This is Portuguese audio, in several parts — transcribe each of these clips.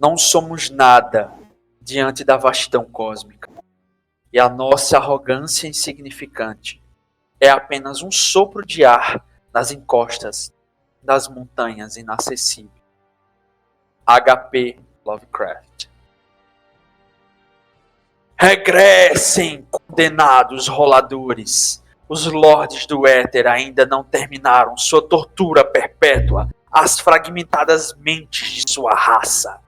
Não somos nada diante da vastidão cósmica. E a nossa arrogância insignificante é apenas um sopro de ar nas encostas das montanhas inacessíveis. H.P. Lovecraft. Regressem, condenados roladores! Os lordes do éter ainda não terminaram sua tortura perpétua às fragmentadas mentes de sua raça.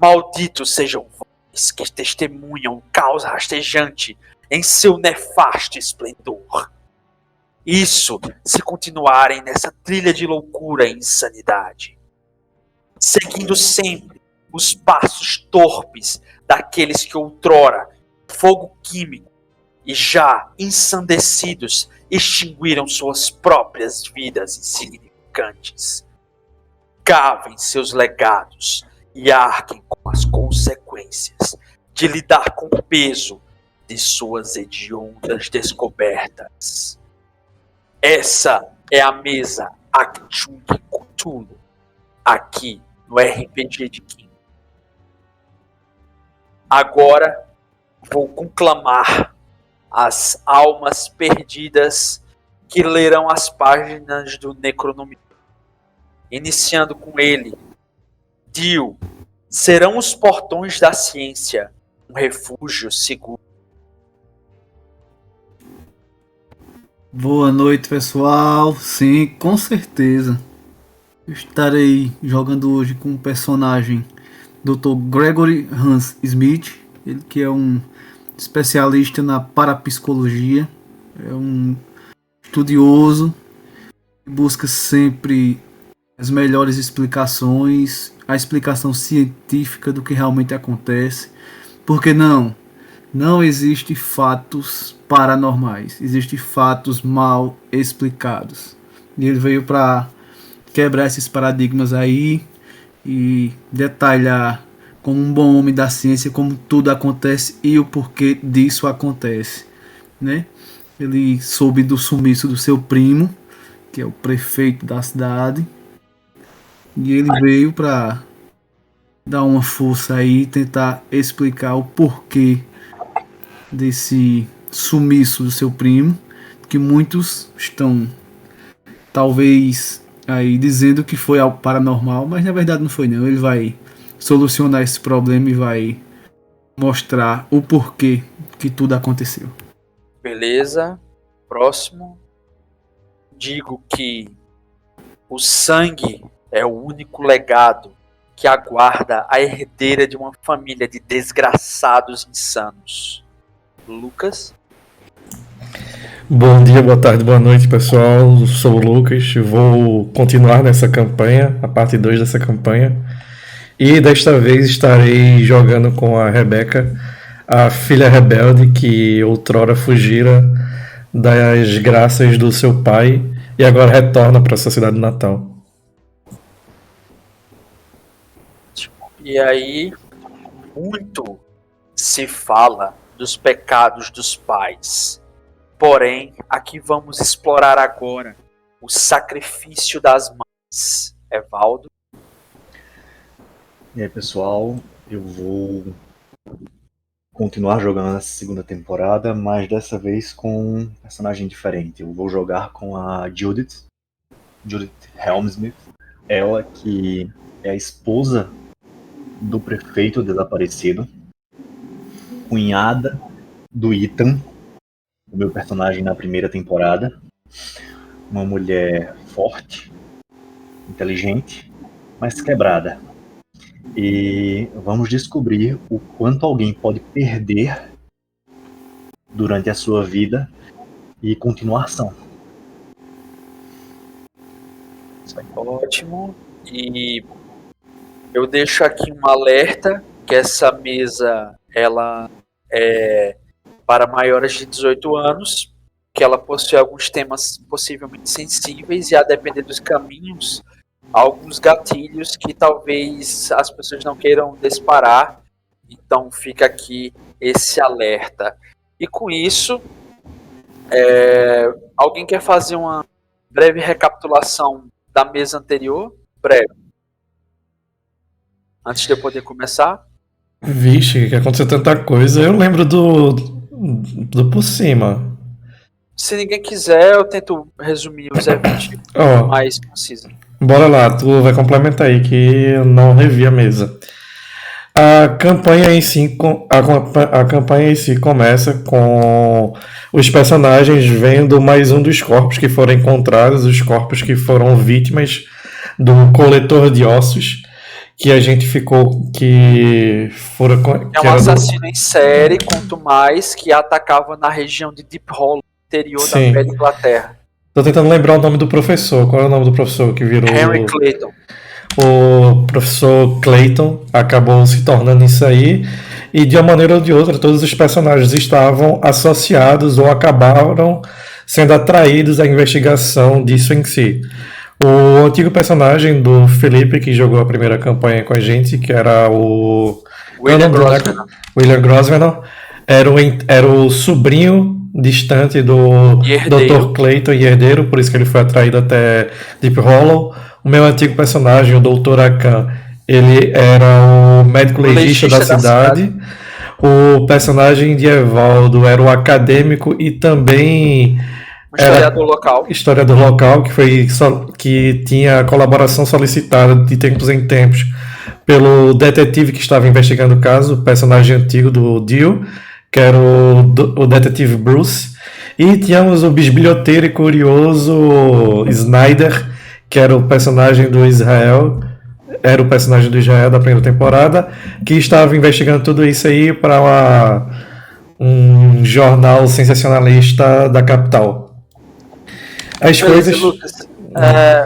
Malditos sejam vós que testemunham o caos rastejante em seu nefasto esplendor. Isso se continuarem nessa trilha de loucura e insanidade, seguindo sempre os passos torpes daqueles que outrora fogo químico e já ensandecidos extinguiram suas próprias vidas insignificantes. Cavem seus legados e arquem com as consequências de lidar com o peso de suas hediondas descobertas. Essa é a mesa Achtung Cthulhu, aqui no RPG de Kim. Agora vou conclamar as almas perdidas que lerão as páginas do Necronomicon. Iniciando com ele, Dio, serão os portões da ciência um refúgio seguro. Boa noite, pessoal. Sim, com certeza. Eu estarei jogando hoje com o personagem Dr. Gregory Hans Smith, ele que é um especialista na parapsicologia, é um estudioso, busca sempre as melhores explicações, a explicação científica do que realmente acontece, porque não existe fatos paranormais, existem fatos mal explicados. E ele veio para quebrar esses paradigmas aí e detalhar como um bom homem da ciência como tudo acontece e o porquê disso acontece, né? Ele soube do sumiço do seu primo, que é o prefeito da cidade, e ele veio para dar uma força aí e tentar explicar o porquê desse sumiço do seu primo, que muitos estão talvez aí dizendo que foi algo paranormal, mas na verdade não foi não. Ele vai solucionar esse problema e vai mostrar o porquê que tudo aconteceu. Beleza. Próximo. Digo que o sangue é o único legado que aguarda a herdeira de uma família de desgraçados insanos. Lucas. Bom dia, boa tarde, boa noite, pessoal. Eu sou o Lucas. Vou continuar nessa campanha, a parte 2 dessa campanha. E desta vez estarei jogando com a Rebeca, a filha rebelde que outrora fugira das graças do seu pai e agora retorna para sua cidade natal. E aí, muito se fala dos pecados dos pais. Porém, aqui vamos explorar agora o sacrifício das mães. Evaldo. E aí, pessoal, eu vou continuar jogando essa segunda temporada, mas dessa vez com um personagem diferente. Eu vou jogar com a Judith Helmsmith, ela que é a esposa do prefeito desaparecido, cunhada do Ethan, o meu personagem na primeira temporada, uma mulher forte, inteligente, mas quebrada. E vamos descobrir o quanto alguém pode perder durante a sua vida e continuação. Ótimo. E eu deixo aqui um alerta que essa mesa ela é para maiores de 18 anos, que ela possui alguns temas possivelmente sensíveis e a depender dos caminhos, alguns gatilhos que talvez as pessoas não queiram disparar. Então fica aqui esse alerta. E com isso, alguém quer fazer uma breve recapitulação da mesa anterior? Breve. Antes de eu poder começar. Vixe, que aconteceu tanta coisa. Eu lembro do por cima. Se ninguém quiser, eu tento resumir os eventos de forma Ó, mais concisa. bora lá, tu vai complementar aí que eu não revi a mesa. A campanha em si, a campanha em si começa com os personagens vendo mais um dos corpos que foram encontrados, os corpos que foram vítimas do coletor de ossos, que a gente ficou que foram É que um era do, assassino em série, quanto mais, que atacava na região de Deep Hollow, interior da sim. velha Inglaterra. Tô tentando lembrar o nome do professor. Qual é o nome do professor que virou Henry Clayton. o professor Clayton acabou se tornando isso aí, e de uma maneira ou de outra, todos os personagens estavam associados ou acabaram sendo atraídos à investigação disso em si. O antigo personagem do Felipe, que jogou a primeira campanha com a gente, que era o William qual é o nome do Grosvenor. boneco? William Grosvenor, era o sobrinho distante do E herdeiro. Dr. Clayton e herdeiro, por isso que ele foi atraído até Deep Hollow. O meu antigo personagem, o Dr. Akan, ele era o médico legista da cidade. O personagem de Evaldo era o acadêmico e também Um historiador local. historiador local, que tinha colaboração solicitada de tempos em tempos pelo detetive que estava investigando o caso, o personagem antigo do Dio, que era o detetive Bruce. E tínhamos o bisbilhoteiro e curioso Snyder, que era o personagem do Israel, da primeira temporada, que estava investigando tudo isso aí para um jornal sensacionalista da capital. As Beleza, coisas. Lucas.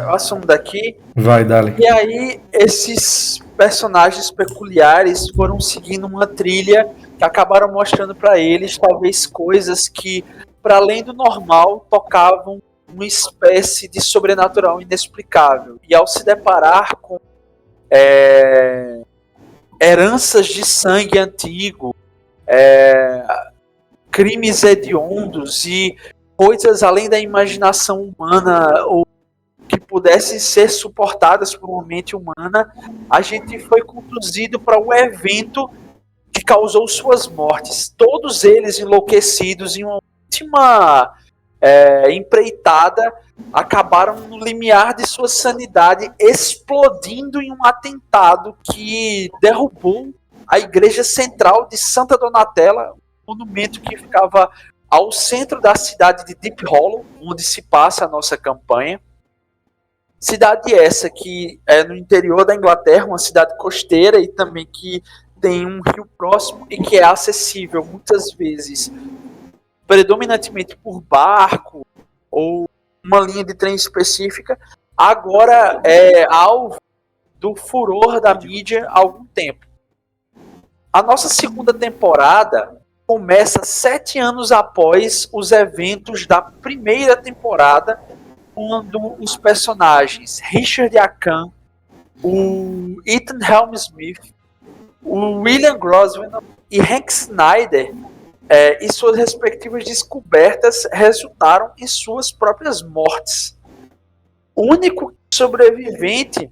Eu assumo daqui. Vai, dale. E aí, esses personagens peculiares foram seguindo uma trilha que acabaram mostrando para eles talvez coisas que, para além do normal, tocavam uma espécie de sobrenatural inexplicável. E ao se deparar com heranças de sangue antigo, crimes hediondos e coisas além da imaginação humana ou que pudessem ser suportadas por uma mente humana, a gente foi conduzido para o evento que causou suas mortes. Todos eles enlouquecidos em uma última empreitada, acabaram no limiar de sua sanidade, explodindo em um atentado que derrubou a igreja central de Santa Donatella, um monumento que ficava ao centro da cidade de Deep Hollow, onde se passa a nossa campanha. Cidade essa que é no interior da Inglaterra, uma cidade costeira e também que tem um rio próximo e que é acessível muitas vezes predominantemente por barco ou uma linha de trem específica, agora é alvo do furor da mídia há algum tempo. A nossa segunda temporada começa 7 anos após os eventos da primeira temporada, quando os personagens Richard Akan, o Ethan Helm-Smith, o William Grosvenor e Hank Snyder e suas respectivas descobertas resultaram em suas próprias mortes. O único sobrevivente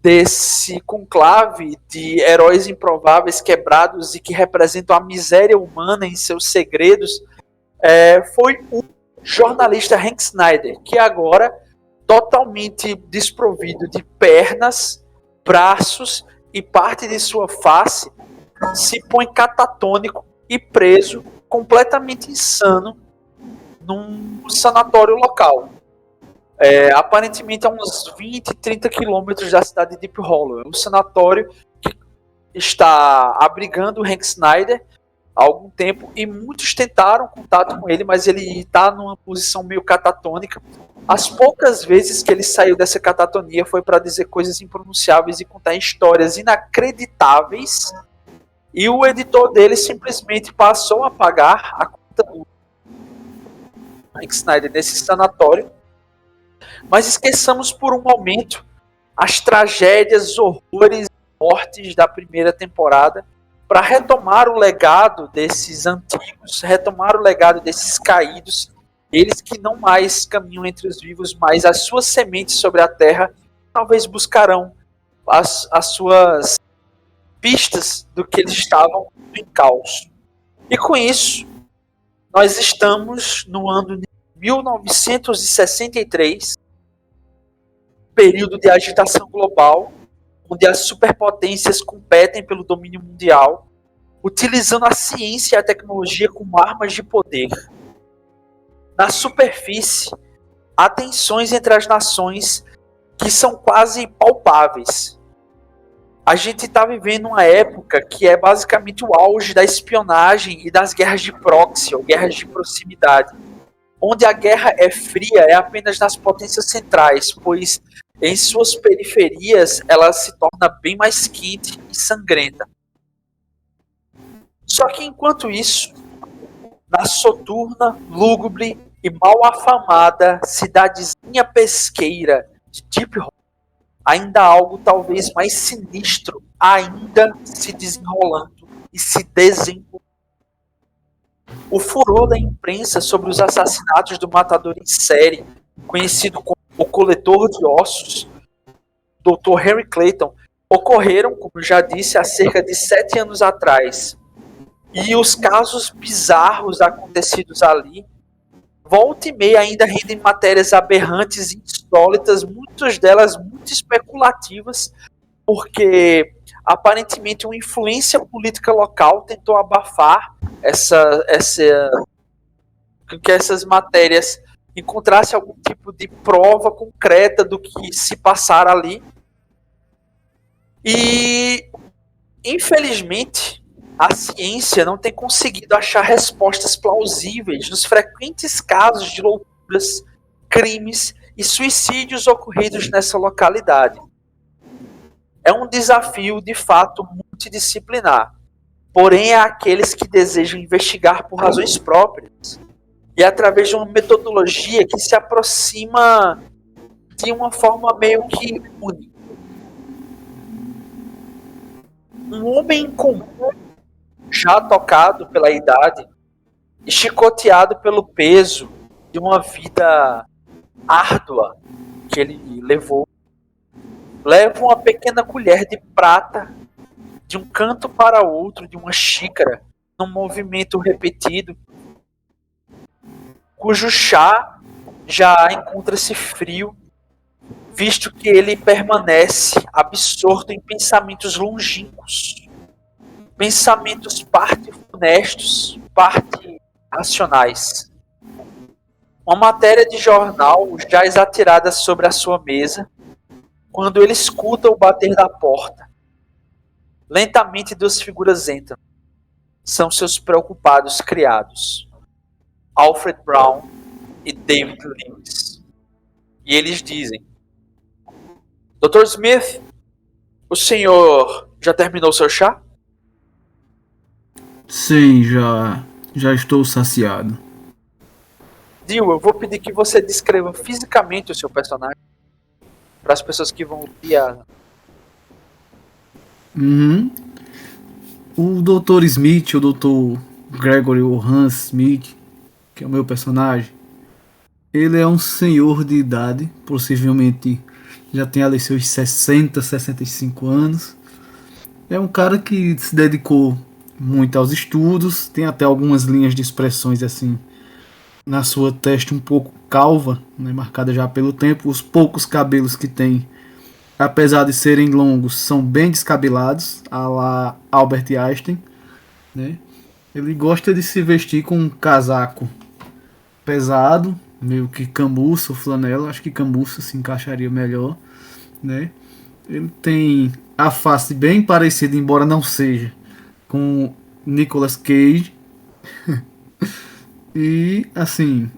desse conclave de heróis improváveis quebrados e que representam a miséria humana em seus segredos foi o jornalista Hank Snyder, que agora, totalmente desprovido de pernas, braços e parte de sua face, se põe catatônico e preso, completamente insano, num sanatório local. Aparentemente a uns 20, 30 quilômetros da cidade de Deep Hollow. É um sanatório que está abrigando o Hank Snyder há algum tempo e muitos tentaram contato com ele, mas ele está numa posição meio catatônica. As poucas vezes que ele saiu dessa catatonia foi para dizer coisas impronunciáveis e contar histórias inacreditáveis, e o editor dele simplesmente passou a pagar a conta do Hank Snyder nesse sanatório. Mas esqueçamos por um momento as tragédias, horrores e mortes da primeira temporada para retomar o legado desses antigos, retomar o legado desses caídos, eles que não mais caminham entre os vivos, mas as suas sementes sobre a terra talvez buscarão as suas pistas do que eles estavam em caos. E com isso, nós estamos no ano de 1963, período de agitação global, onde as superpotências competem pelo domínio mundial, utilizando a ciência e a tecnologia como armas de poder. Na superfície, há tensões entre as nações que são quase palpáveis. A gente está vivendo uma época que é basicamente o auge da espionagem e das guerras de proxy, ou guerras de proximidade, onde a guerra é fria é apenas nas potências centrais, pois em suas periferias ela se torna bem mais quente e sangrenta. Só que enquanto isso, na soturna, lúgubre e mal afamada cidadezinha pesqueira de Deep Rock, ainda há algo talvez mais sinistro ainda se desenrolando e se desenvolvendo. O furor da imprensa sobre os assassinatos do matador em série, conhecido como o coletor de ossos, Dr. Henry Clayton, ocorreram, como eu já disse, há cerca de 7 anos atrás. E os casos bizarros acontecidos ali, volta e meia ainda rendem matérias aberrantes e insólitas, muitas delas muito especulativas, porque aparentemente uma influência política local tentou abafar que essas matérias encontrassem algum tipo de prova concreta do que se passar ali. E, infelizmente, a ciência não tem conseguido achar respostas plausíveis nos frequentes casos de loucuras, crimes e suicídios ocorridos nessa localidade. É um desafio, de fato, multidisciplinar. Porém, há aqueles que desejam investigar por razões próprias e através de uma metodologia que se aproxima de uma forma meio que única. Um homem comum, já tocado pela idade e chicoteado pelo peso de uma vida árdua que ele levou, leva uma pequena colher de prata de um canto para outro de uma xícara, num movimento repetido, cujo chá já encontra-se frio, visto que ele permanece absorto em pensamentos longínquos, pensamentos parte funestos, parte racionais. Uma matéria de jornal jaz atirada sobre a sua mesa, quando ele escuta o bater da porta. Lentamente 2 figuras entram. São seus preocupados criados, Alfred Brown e David Lewis. E eles dizem: Dr. Smith, o senhor já terminou seu chá? Sim, já estou saciado. Dio, eu vou pedir que você descreva fisicamente o seu personagem para as pessoas que vão ouvir a... O Dr. Smith, o Dr. Gregory ou Hans Smith, que é o meu personagem, ele é um senhor de idade, possivelmente já tem ali seus 60, 65 anos. É um cara que se dedicou muito aos estudos, tem até algumas linhas de expressões assim na sua testa um pouco calva, né, marcada já pelo tempo. Os poucos cabelos que tem, apesar de serem longos, são bem descabelados, à la Albert Einstein, né? Ele gosta de se vestir com um casaco pesado, meio que cambuça ou flanela, acho que cambuça se encaixaria melhor, né? Ele tem a face bem parecida, embora não seja, com Nicolas Cage. E assim,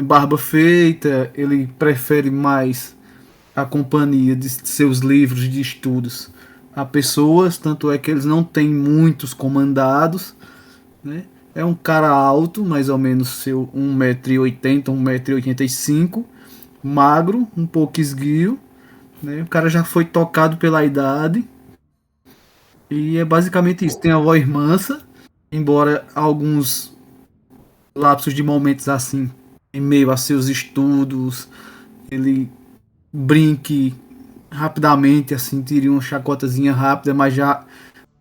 barba feita, ele prefere mais a companhia de seus livros de estudos a pessoas, tanto é que eles não têm muitos comandados, né? É um cara alto, mais ou menos seu 1,80m, 1,85m, magro, um pouco esguio, né? O cara já foi tocado pela idade. E é basicamente isso. Tem a voz mansa, embora alguns lapsos de momentos assim, em meio a seus estudos, ele brinque rapidamente, assim, tire uma chacotazinha rápida, mas já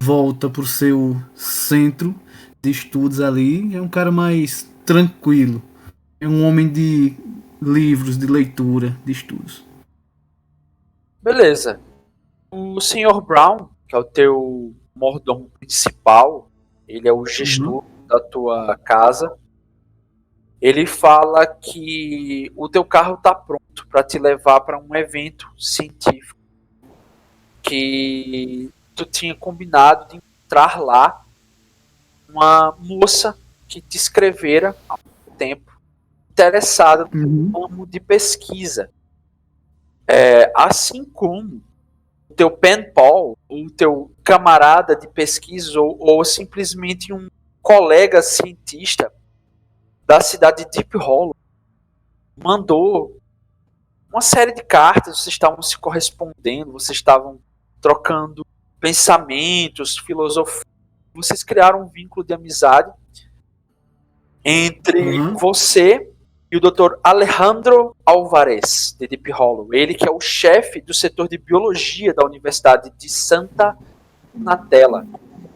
volta pro seu centro de estudos ali. É um cara mais tranquilo. É um homem de livros, de leitura, de estudos. Beleza. O Sr. Brown, que é o teu mordomo principal, ele é o gestor da tua casa. Ele fala que o teu carro está pronto para te levar para um evento científico que tu tinha combinado de encontrar lá uma moça que te escrevera há muito tempo interessada no ramo de pesquisa. Assim como o teu pen pal, o teu camarada de pesquisa ou simplesmente um colega cientista da cidade de Deep Hollow mandou uma série de cartas, vocês estavam se correspondendo, vocês estavam trocando pensamentos, filosofia, vocês criaram um vínculo de amizade entre você e o Dr. Alejandro Alvarez, de Deep Hollow. Ele que é o chefe do setor de biologia da Universidade de Santa Natella.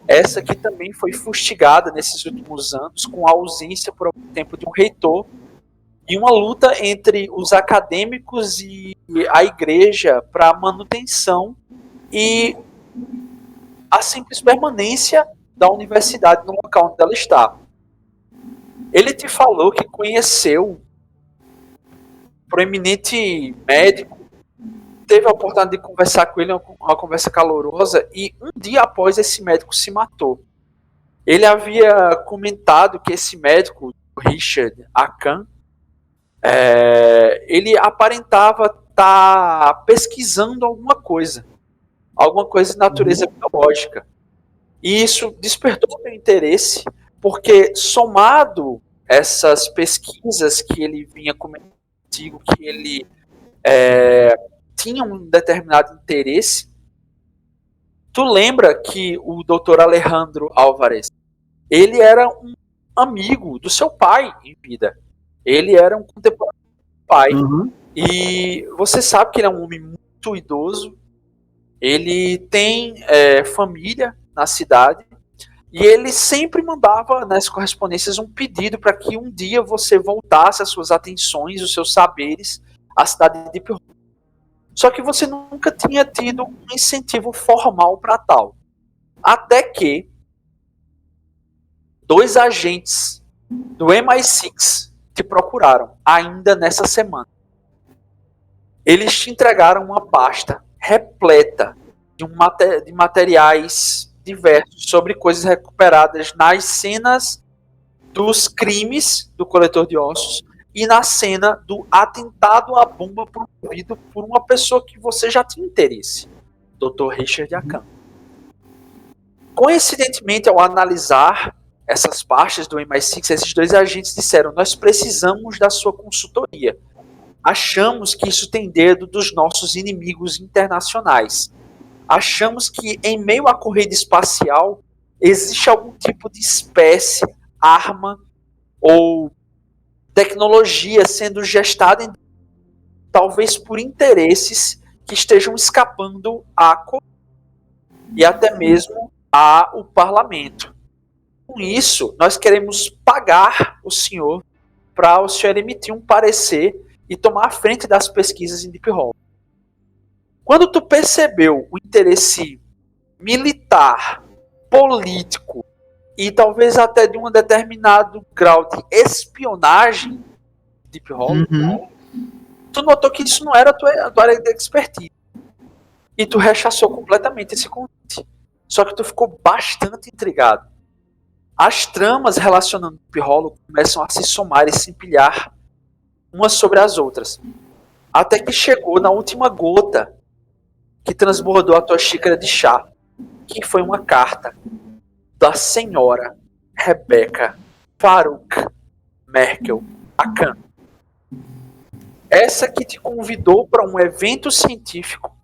Essa que também foi fustigada nesses últimos anos com a ausência por algum tempo de um reitor e uma luta entre os acadêmicos e a igreja para a manutenção e a simples permanência da universidade no local onde ela está. Ele te falou que conheceu um proeminente médico, teve a oportunidade de conversar com ele, uma conversa calorosa, e um dia após esse médico se matou. Ele havia comentado que esse médico, Richard Akan, ele aparentava estar pesquisando alguma coisa de natureza biológica. E isso despertou meu interesse, porque somado essas pesquisas que ele vinha comentando contigo, que ele tinha um determinado interesse, tu lembra que o Dr. Alejandro Álvarez, ele era um amigo do seu pai em vida. Ele era um contemporâneo do pai. E você sabe que ele é um homem muito idoso. Ele tem família na cidade. E ele sempre mandava nas correspondências um pedido para que um dia você voltasse as suas atenções, os seus saberes à cidade de Deep Hollow. Só que você nunca tinha tido um incentivo formal para tal. Até que 2 agentes do MI6 te procuraram ainda nessa semana. Eles te entregaram uma pasta repleta de materiais diversos sobre coisas recuperadas nas cenas dos crimes do coletor de ossos e na cena do atentado à bomba promovido por uma pessoa que você já tinha interesse, Dr. Richard Akan. Coincidentemente, ao analisar essas pastas do MI6, esses 2 agentes disseram: nós precisamos da sua consultoria. Achamos que isso tem dedo dos nossos inimigos internacionais. Achamos que em meio à corrida espacial existe algum tipo de espécie, arma ou tecnologia sendo gestada, talvez por interesses que estejam escapando à e até mesmo ao parlamento. Com isso, nós queremos pagar o senhor para o senhor emitir um parecer e tomar a frente das pesquisas em Deep Hollow. Quando tu percebeu o interesse militar, político e talvez até de um determinado grau de espionagem de Deep Hollow, tu notou que isso não era a tua área de expertise. E tu rechaçou completamente esse convite. Só que tu ficou bastante intrigado. As tramas relacionando Deep Hollow começam a se somar e se empilhar umas sobre as outras. Até que chegou na última gota que transbordou a tua xícara de chá, que foi uma carta da senhora Rebecca Farouk Merkel Akan. Essa que te convidou para um evento científico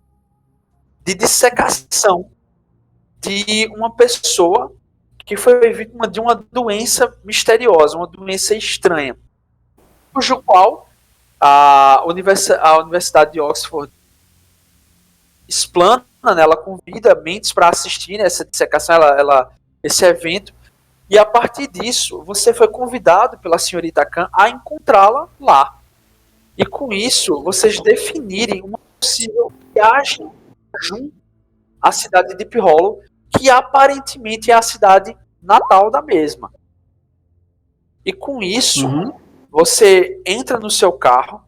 de dissecação de uma pessoa que foi vítima de uma doença misteriosa, uma doença estranha, cujo qual a Universidade de Oxford explana né, ela convida mentes para assistir essa dissecação, esse evento. E a partir disso, você foi convidado pela senhorita Khan a encontrá-la lá. E com isso, vocês definirem uma possível viagem junto à cidade de Deep Hollow, que aparentemente é a cidade natal da mesma. E com isso, você entra no seu carro,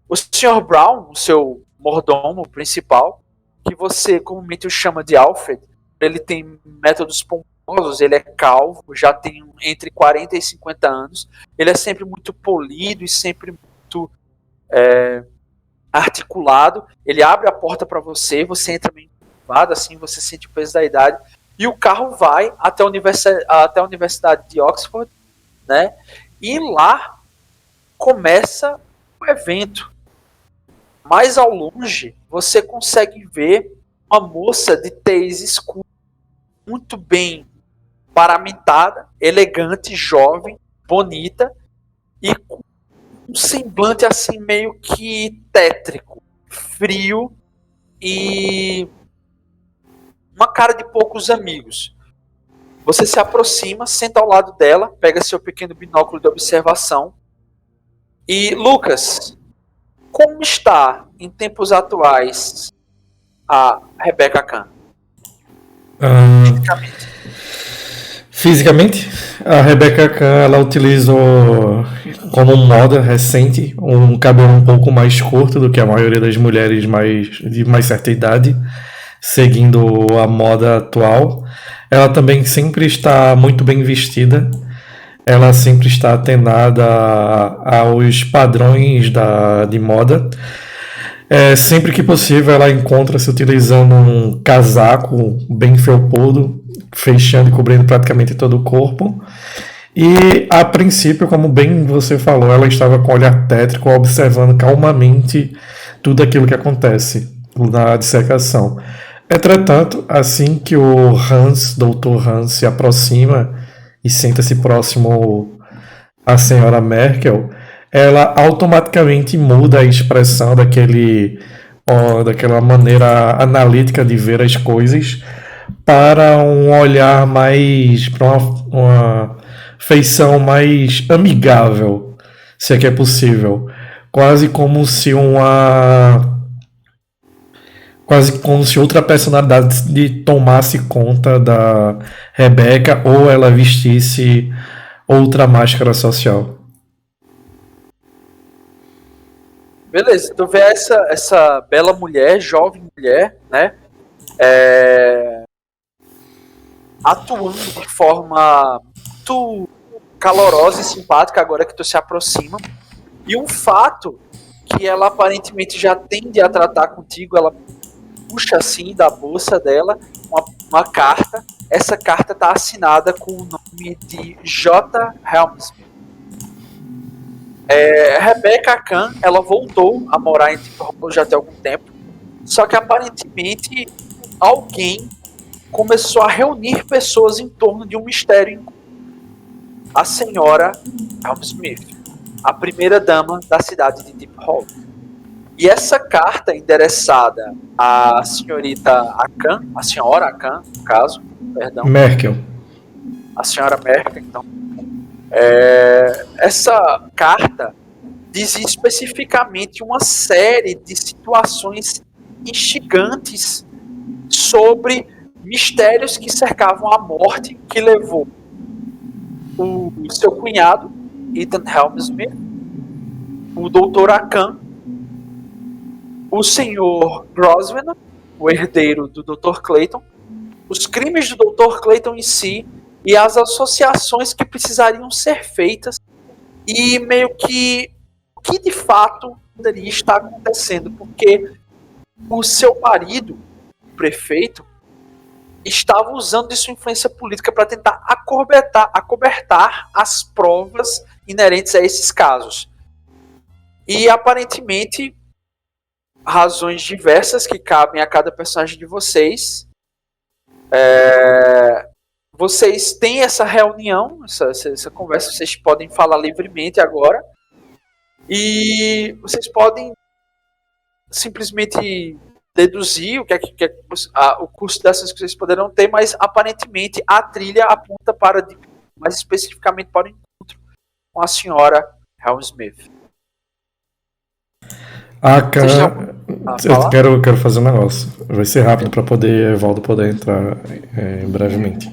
o Sr. Brown, o seu mordomo principal, que você comumente o chama de Alfred, ele tem métodos pomposos, ele é calvo, já tem entre 40 e 50 anos, ele é sempre muito polido e sempre muito articulado, ele abre a porta para você, você entra meio curvado, assim, você sente o peso da idade, e o carro vai até a Universidade de Oxford, né? E lá começa o evento. Mais ao longe, você consegue ver uma moça de tez escura, muito bem paramentada, elegante, jovem, bonita, e com um semblante assim meio que tétrico, frio e uma cara de poucos amigos. Você se aproxima, senta ao lado dela, pega seu pequeno binóculo de observação e, Lucas, como está em tempos atuais a Rebecca Khan? Fisicamente, a Rebecca Khan, ela utilizou como moda recente um cabelo um pouco mais curto do que a maioria das mulheres de mais certa idade, seguindo a moda atual. Ela também sempre está muito bem vestida, ela sempre está atenada aos padrões de moda. Sempre que possível, ela encontra-se utilizando um casaco bem felpudo, fechando e cobrindo praticamente todo o corpo. E, a princípio, como bem você falou, ela estava com o olhar tétrico, observando calmamente tudo aquilo que acontece na dissecação. Entretanto, assim que o Dr. Hans, se aproxima e senta-se próximo à senhora Merkel, ela automaticamente muda a expressão daquela maneira analítica de ver as coisas para um olhar mais, para uma feição mais amigável, se é que é possível. Quase como se outra personalidade tomasse conta da Rebecca ou ela vestisse outra máscara social. Beleza, tu vê essa bela mulher, jovem mulher, né? Atuando de forma muito calorosa e simpática agora que tu se aproxima. E um fato que ela aparentemente já tende a tratar contigo, ela puxa assim da bolsa dela uma carta. Essa carta está assinada com o nome de J. Helmsman. Rebecca Khan, ela voltou a morar em Deep Hollow já tem algum tempo, só que aparentemente alguém começou a reunir pessoas em torno de um mistério. A senhora Helmsmith, a primeira dama da cidade de Deep Hollow. E essa carta endereçada à senhorita Khan, a senhora Khan, no caso, perdão. Merkel. A senhora Merkel, então. Essa carta diz especificamente uma série de situações instigantes sobre mistérios que cercavam a morte que levou o seu cunhado, Ethan Helmsmith, o Dr. Khan, o Sr. Grosvenor, o herdeiro do Dr. Clayton, os crimes do Dr. Clayton em si e as associações que precisariam ser feitas e meio que o que de fato poderia estar acontecendo, porque o seu marido, o prefeito, estava usando de sua influência política para tentar acobertar as provas inerentes a esses casos. E aparentemente razões diversas que cabem a cada personagem de vocês. Vocês têm essa reunião, essa conversa, vocês podem falar livremente agora. E vocês podem simplesmente deduzir o que é o custo dessas que vocês poderão ter, mas aparentemente a trilha aponta para, mais especificamente, para o encontro com a senhora Helmsmith. Eu quero fazer um negócio. Vai ser rápido para poder Evaldo poder entrar brevemente.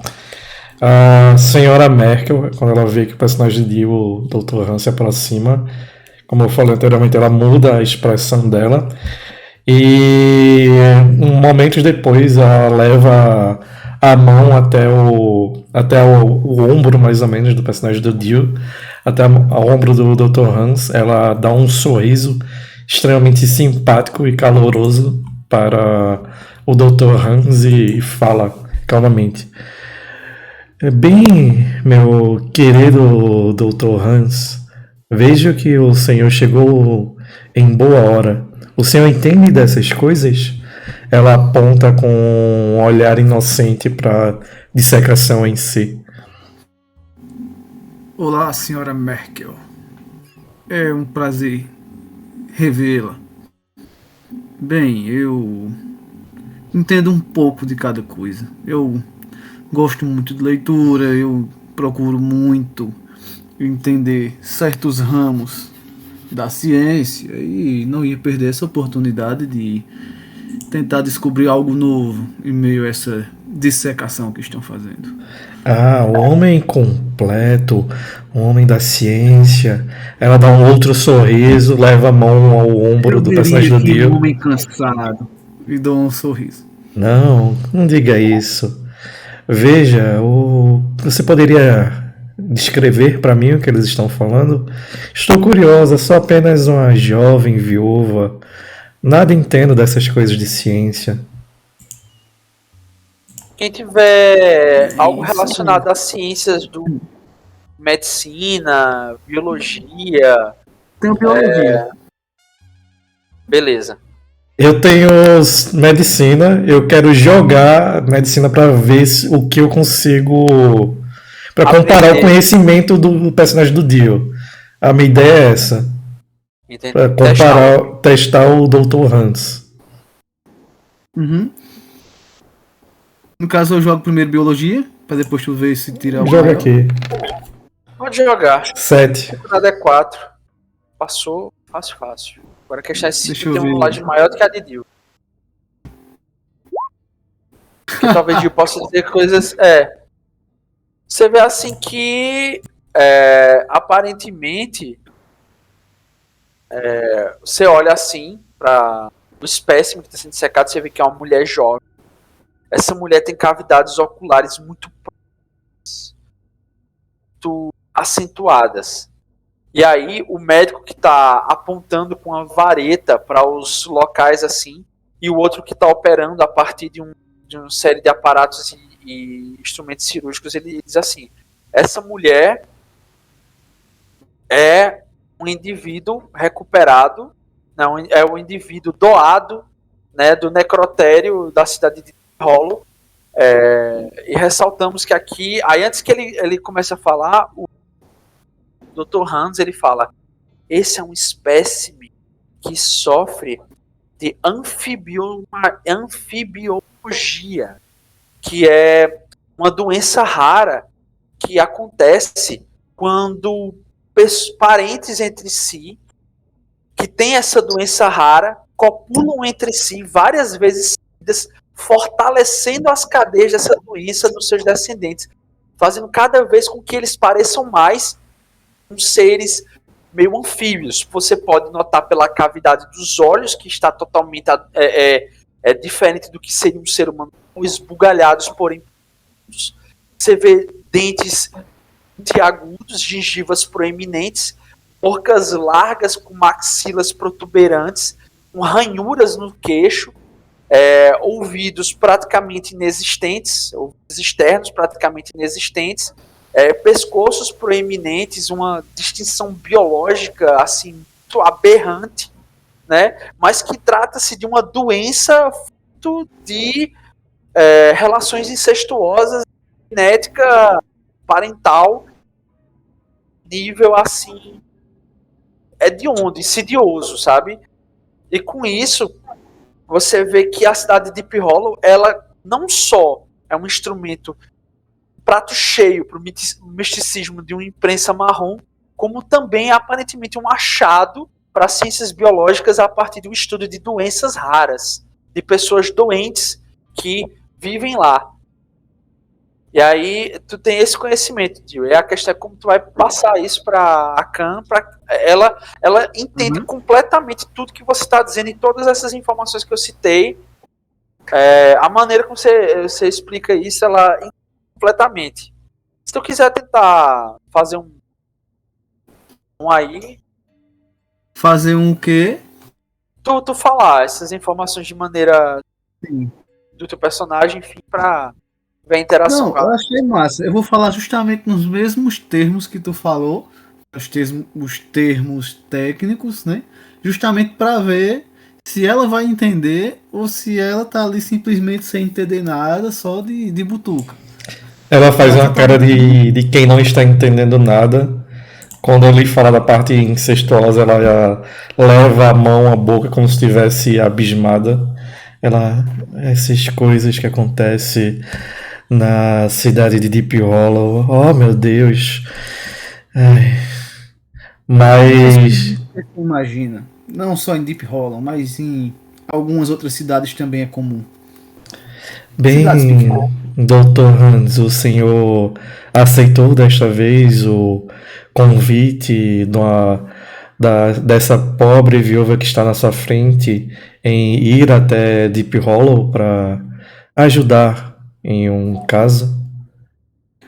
A senhora Merkel, quando ela vê que o personagem de o Dr. Han se aproxima, como eu falei anteriormente, ela muda a expressão dela e momentos depois ela leva a mão até o ombro, mais ou menos, do personagem do Dio, até o ombro do Dr. Hans. Ela dá um sorriso extremamente simpático e caloroso para o Dr. Hans e fala calmamente: bem, meu querido Dr. Hans, vejo que o senhor chegou em boa hora. O senhor entende dessas coisas? Ela aponta com um olhar inocente para a dissecação em si. Olá, senhora Merkel. É um prazer revê-la. Bem, eu entendo um pouco de cada coisa. Eu gosto muito de leitura, eu procuro muito entender certos ramos da ciência e não ia perder essa oportunidade de tentar descobrir algo novo em meio a essa dissecação que estão fazendo. O homem completo, o homem da ciência. Ela dá um outro sorriso, leva a mão ao ombro do personagem do Dio. Um homem cansado e dou um sorriso. Não diga isso. Veja, você poderia descrever para mim o que eles estão falando? Estou curiosa, sou apenas uma jovem viúva. Nada entendo dessas coisas de ciência. Quem tiver algo relacionado às ciências do medicina, biologia... Tem biologia. Beleza. Eu tenho medicina, eu quero jogar medicina para ver o que eu consigo, para comparar o conhecimento do personagem do Dio. A minha ideia é essa. Para testar o Dr. Hans. Uhum. No caso, eu jogo primeiro biologia, para depois tu ver se tira o Joga maior. aqui. Pode jogar. 7. Nada é 4. Passou fácil. Agora a questão é se Deixa tem eu uma ver. rolagem maior do que a de Dio. Porque talvez Dio possa dizer coisas... Você vê assim que... aparentemente... você olha assim para o espécime que está sendo secado, você vê que é uma mulher jovem. Essa mulher tem cavidades oculares muito acentuadas. E aí o médico que está apontando com a vareta para os locais assim, e o outro que está operando a partir de uma série de aparatos e instrumentos cirúrgicos, ele diz assim: essa mulher é um indivíduo recuperado, não, é um indivíduo doado, né, do necrotério da cidade de Hollow. E ressaltamos que aqui, aí antes que ele comece a falar, o Dr. Hans, ele fala: esse é um espécime que sofre de anfibiologia, que é uma doença rara que acontece quando parentes entre si que têm essa doença rara copulam entre si várias vezes seguidas, fortalecendo as cadeias dessa doença nos seus descendentes, fazendo cada vez com que eles pareçam mais seres meio anfíbios. Você pode notar pela cavidade dos olhos, que está totalmente diferente do que seria um ser humano, esbugalhados, porém você vê dentes agudos, gengivas proeminentes, bocas largas com maxilas protuberantes, com ranhuras no queixo, ouvidos praticamente inexistentes, ouvidos externos praticamente inexistentes, pescoços proeminentes, uma distinção biológica assim muito aberrante, né? Mas que trata-se de uma doença fruto de relações incestuosas, genética parental, nível assim, insidioso, sabe? E com isso, você vê que a cidade de Deep Hollow, ela não só é um instrumento prato cheio para o misticismo de uma imprensa marrom, como também é aparentemente um achado para ciências biológicas a partir do estudo de doenças raras, de pessoas doentes que vivem lá. E aí tu tem esse conhecimento, tio. E a questão é como tu vai passar isso para a Khan, ela entende completamente tudo que você está dizendo e todas essas informações que eu citei. A maneira como você explica isso, ela entende completamente. Se tu quiser tentar fazer um aí, Fazer um quê? tu falar essas informações de maneira Sim. do teu personagem, enfim, pra ver a interação Não, com eu ela. achei massa. Eu vou falar justamente nos mesmos termos que tu falou, os termos técnicos, né? Justamente para ver se ela vai entender ou se ela tá ali simplesmente sem entender nada, só de butuca. Ela faz uma cara Basicamente, de quem não está entendendo nada. Quando eu lhe falar da parte incestuosa, ela já leva a mão à boca como se estivesse abismada. Ela, essas coisas que acontecem na cidade de Deep Hollow. Oh, meu Deus. Ai. essas Mas, coisas que você imagina, não só em Deep Hollow, mas em algumas outras cidades também é comum. Cidades bem, pequenas. Dr. Hans, o senhor aceitou desta vez o convite dessa pobre viúva que está na sua frente em ir até Deep Hollow para ajudar em um caso?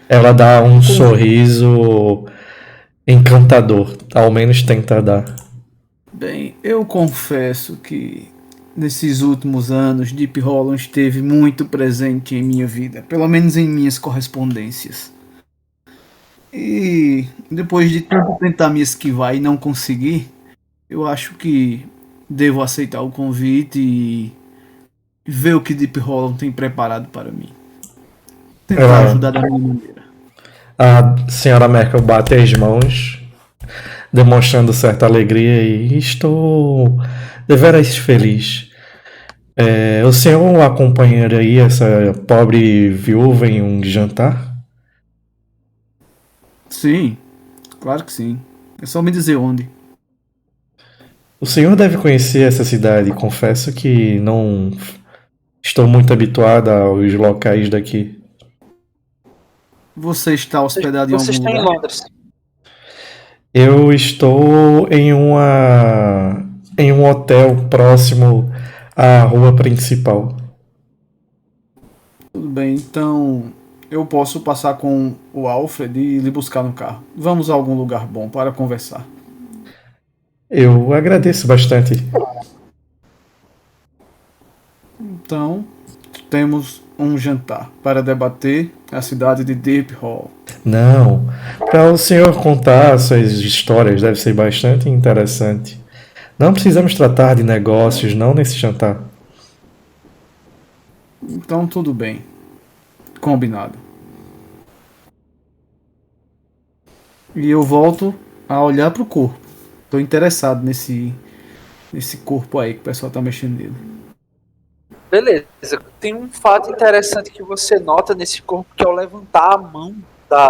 Ela dá um sorriso encantador, ao menos tenta dar. Bem, eu confesso que nesses últimos anos Deep Hollow esteve muito presente em minha vida, pelo menos em minhas correspondências. E depois de tanto tentar me esquivar e não conseguir, eu acho que devo aceitar o convite e ver o que Deep Hollow tem preparado para mim. Tentar Ela, ajudar da minha maneira. a senhora Merkel bate as mãos, demonstrando certa alegria e estou deveras feliz. O senhor acompanharia essa pobre viúva em um jantar? Sim, claro que sim. É só me dizer onde. O senhor deve conhecer essa cidade. Confesso que não estou muito habituada aos locais daqui. Você está hospedado em Vocês algum estão em lugar? Londres. Eu estou em um hotel próximo à rua principal. Tudo bem, então eu posso passar com o Alfred e lhe buscar no carro. Vamos a algum lugar bom para conversar. Eu agradeço bastante. Então, temos um jantar para debater a cidade de Deep Hall. Não, para o senhor contar suas histórias deve ser bastante interessante. Não precisamos tratar de negócios, não nesse jantar. Então, tudo bem. Combinado. E eu volto a olhar pro corpo. Tô interessado nesse corpo aí que o pessoal tá mexendo nele. Beleza. Tem um fato interessante que você nota nesse corpo, que ao levantar a mão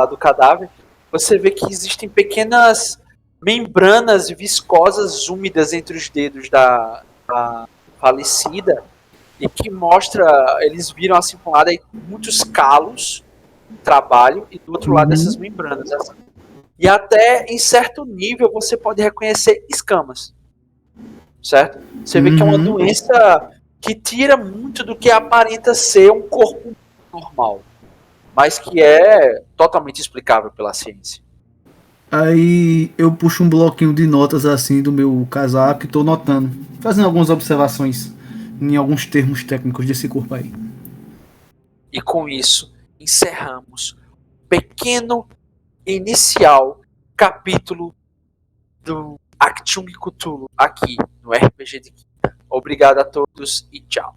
do cadáver, você vê que existem pequenas membranas viscosas úmidas entre os dedos da falecida, e que mostra, eles viram assim para um lado aí, muitos calos de trabalho e do outro lado essas membranas. Assim. E até em certo nível você pode reconhecer escamas, certo? Você vê que é uma doença que tira muito do que aparenta ser um corpo normal, mas que é totalmente explicável pela ciência. Aí eu puxo um bloquinho de notas assim do meu casaco e tô notando, fazendo algumas observações em alguns termos técnicos desse corpo aí. E com isso encerramos o pequeno inicial capítulo do Actung Cthulhu aqui no RPG de Quinta. Obrigado a todos e tchau.